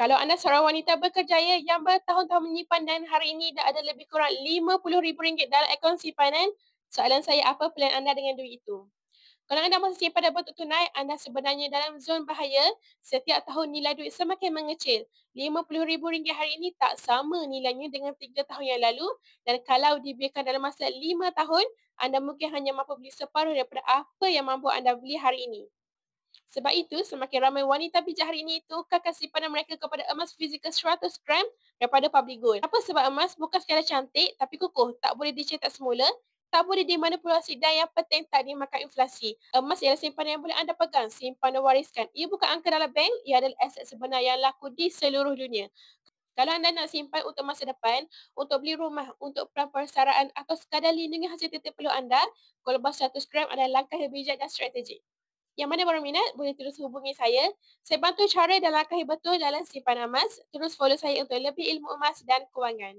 Kalau anda seorang wanita berkerjaya yang bertahun-tahun menyimpan dan hari ini dah ada lebih kurang RM50,000 dalam akaun simpanan, soalan saya, apa plan anda dengan duit itu? Kalau anda masih simpan dan bentuk tunai, anda sebenarnya dalam zon bahaya. Setiap tahun nilai duit semakin mengecil. RM50,000 hari ini tak sama nilainya dengan 3 tahun yang lalu, dan kalau dibiarkan dalam masa 5 tahun, anda mungkin hanya mampu beli separuh daripada apa yang mampu anda beli hari ini. Sebab itu, semakin ramai wanita bijak hari ini tukarkan simpanan mereka kepada emas fizikal 100 gram daripada public gold. Apa sebab emas bukan sekadar cantik tapi kukuh, tak boleh dicetak semula, tak boleh dimanipulasi dan yang penting tak dimakan inflasi. Emas ialah simpanan yang boleh anda pegang, simpan dan wariskan. Ia bukan angka dalam bank, ia adalah aset sebenar yang laku di seluruh dunia. Kalau anda nak simpan untuk masa depan, untuk beli rumah, untuk persaraan atau sekadar lindungi hasil titik perlu anda, gold bar 100 gram adalah langkah yang bijak dan strategik. Yang mana baru minat, boleh terus hubungi saya. Saya bantu cara dan langkah yang betul dalam simpanan emas. Terus follow saya untuk lebih ilmu emas dan kewangan.